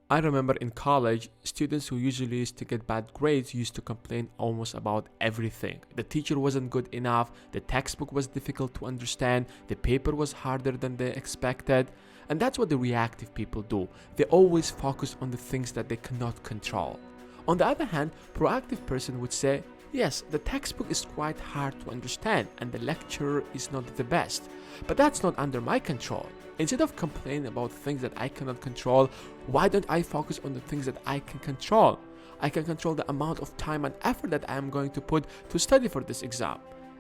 I remember in college, students who usually used to get bad grades used to complain almost about everything. The teacher wasn't good enough, the textbook was difficult to understand, the paper was harder than they expected. And that's what the reactive people do. They always focus on the things that they cannot control. On the other hand, proactive person would say, yes, the textbook is quite hard to understand and the lecturer is not the best, but that's not under my control. Instead of complaining about things that I cannot control, why don't I focus on the things that I can control? I can control the amount of time and effort that I am going to put to study for this exam.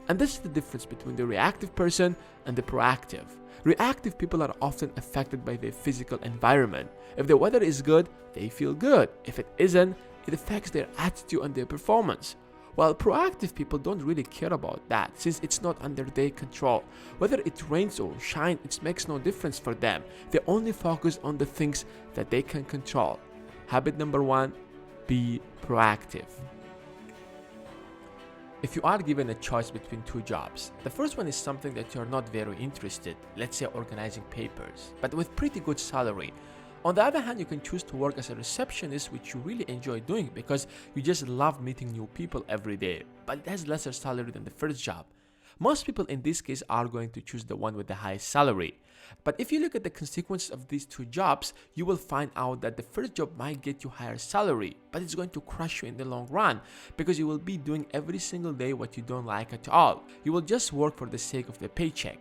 And this is the difference between the reactive person and the proactive. Reactive people are often affected by their physical environment. If the weather is good, they feel good. If it isn't, it affects their attitude and their performance. While proactive people don't really care about that, since it's not under their control. Whether it rains or shines, it makes no difference for them. They only focus on the things that they can control. Habit number 1, be proactive. If you are given a choice between two jobs, the first one is something that you're not very interested, let's say organizing papers, but with pretty good salary. On the other hand, you can choose to work as a receptionist, which you really enjoy doing because you just love meeting new people every day, but it has lesser salary than the first job. Most people in this case are going to choose the one with the highest salary. But if you look at the consequences of these two jobs, you will find out that the first job might get you higher salary, but it's going to crush you in the long run because you will be doing every single day what you don't like at all. You will just work for the sake of the paycheck.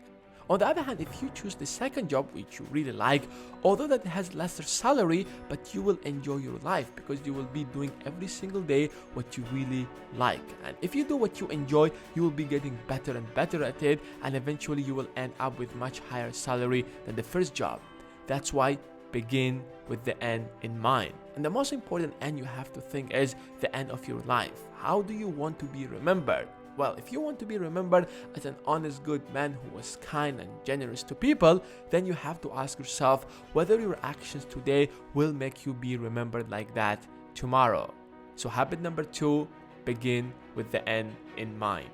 On the other hand, if you choose the second job, which you really like, although that has lesser salary, but you will enjoy your life because you will be doing every single day what you really like. And if you do what you enjoy, you will be getting better and better at it, and eventually you will end up with much higher salary than the first job. That's why begin with the end in mind. And the most important end you have to think is the end of your life. How do you want to be remembered? Well, if you want to be remembered as an honest, good man who was kind and generous to people, then you have to ask yourself whether your actions today will make you be remembered like that tomorrow. So habit number 2, begin with the end in mind.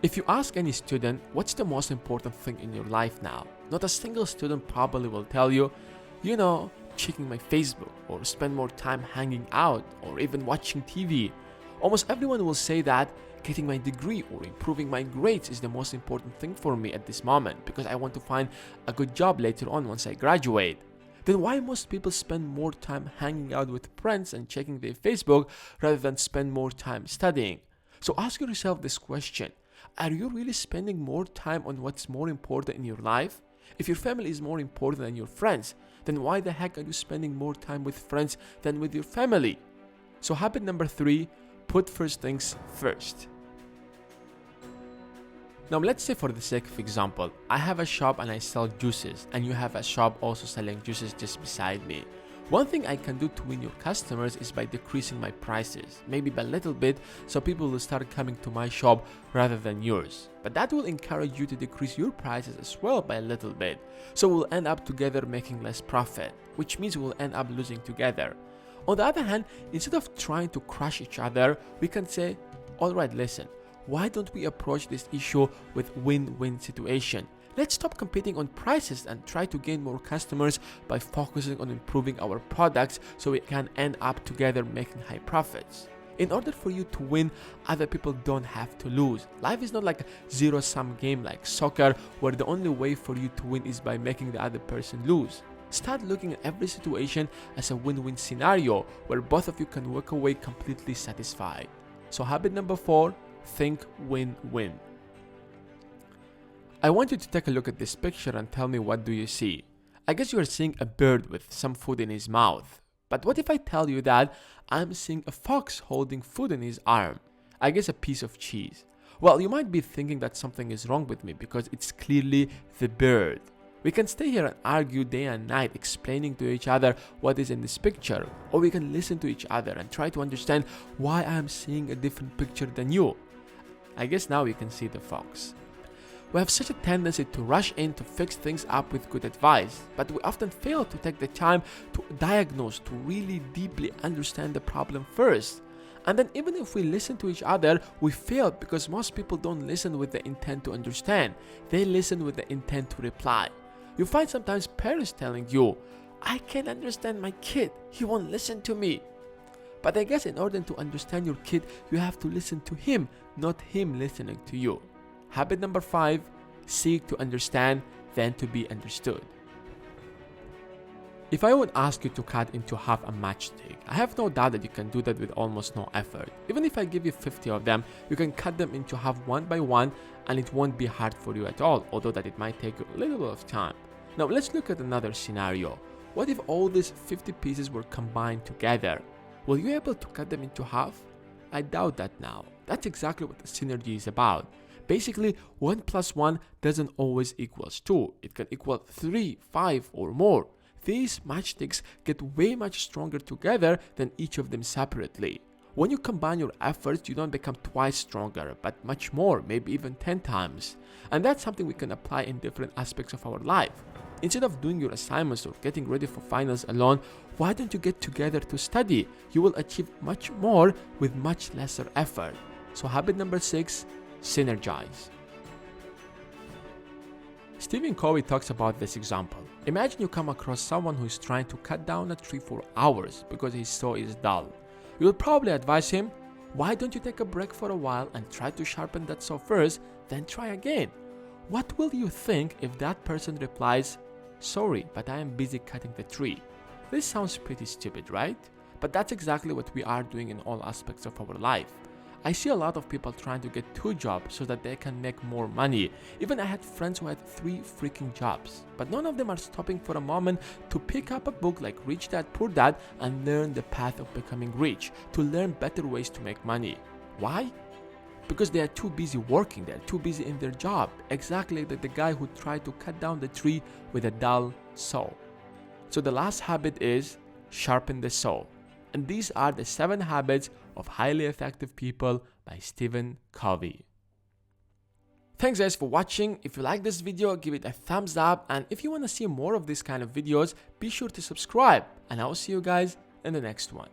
If you ask any student, what's the most important thing in your life now? Not a single student probably will tell you, checking my Facebook, or spend more time hanging out, or even watching TV. Almost everyone will say that getting my degree or improving my grades is the most important thing for me at this moment because I want to find a good job later on once I graduate. Then why most people spend more time hanging out with friends and checking their Facebook rather than spend more time studying? So ask yourself this question. Are you really spending more time on what's more important in your life? If your family is more important than your friends, then why the heck are you spending more time with friends than with your family? So habit number 3, put first things first. Now let's say, for the sake of example, I have a shop and I sell juices, and you have a shop also selling juices just beside me. One thing I can do to win your customers is by decreasing my prices, maybe by a little bit, so people will start coming to my shop rather than yours. But that will encourage you to decrease your prices as well by a little bit, so we'll end up together making less profit, which means we'll end up losing together. On the other hand, instead of trying to crush each other, we can say, alright, listen, why don't we approach this issue with win-win situation? Let's stop competing on prices and try to gain more customers by focusing on improving our products so we can end up together making high profits. In order for you to win, other people don't have to lose. Life is not like a zero-sum game like soccer where the only way for you to win is by making the other person lose. Start looking at every situation as a win-win scenario where both of you can walk away completely satisfied. So habit number 4, think win-win. I want you to take a look at this picture and tell me, what do you see? I guess you are seeing a bird with some food in his mouth. But what if I tell you that I'm seeing a fox holding food in his arm? I guess a piece of cheese. Well, you might be thinking that something is wrong with me because it's clearly the bird. We can stay here and argue day and night explaining to each other what is in this picture, or we can listen to each other and try to understand why I am seeing a different picture than you. I guess now we can see the fox. We have such a tendency to rush in to fix things up with good advice, but we often fail to take the time to diagnose, to really deeply understand the problem first. And then even if we listen to each other, we fail because most people don't listen with the intent to understand. They listen with the intent to reply. You find sometimes parents telling you, I can't understand my kid. He won't listen to me. But I guess in order to understand your kid, you have to listen to him, not him listening to you. Habit number 5, seek to understand, then to be understood. If I would ask you to cut into half a matchstick, I have no doubt that you can do that with almost no effort. Even if I give you 50 of them, you can cut them into half one by one, and it won't be hard for you at all, although that it might take you a little bit of time. Now let's look at another scenario. What if all these 50 pieces were combined together? Will you be able to cut them into half? I doubt that now. That's exactly what the synergy is about. Basically, 1 plus 1 doesn't always equals 2. It can equal 3, 5 or more. These matchsticks get way much stronger together than each of them separately. When you combine your efforts, you don't become twice stronger, but much more, maybe even 10 times. And that's something we can apply in different aspects of our life. Instead of doing your assignments or getting ready for finals alone, why don't you get together to study? You will achieve much more with much lesser effort. So habit number 6, synergize. Stephen Covey talks about this example. Imagine you come across someone who is trying to cut down a tree for hours because his saw is dull. You will probably advise him, why don't you take a break for a while and try to sharpen that saw first, then try again? What will you think if that person replies, sorry, but I am busy cutting the tree? This sounds pretty stupid, right? But that's exactly what we are doing in all aspects of our life. I see a lot of people trying to get 2 jobs so that they can make more money. Even I had friends who had 3 freaking jobs. But none of them are stopping for a moment to pick up a book like Rich Dad Poor Dad and learn the path of becoming rich, to learn better ways to make money. Why? Because they are too busy working, they are too busy in their job. Exactly like the guy who tried to cut down the tree with a dull saw. So the last habit is sharpen the saw. And these are the 7 habits of highly effective people by Stephen Covey. Thanks guys for watching. If you like this video, give it a thumbs up, and if you want to see more of these kind of videos, be sure to subscribe, and I will see you guys in the next one.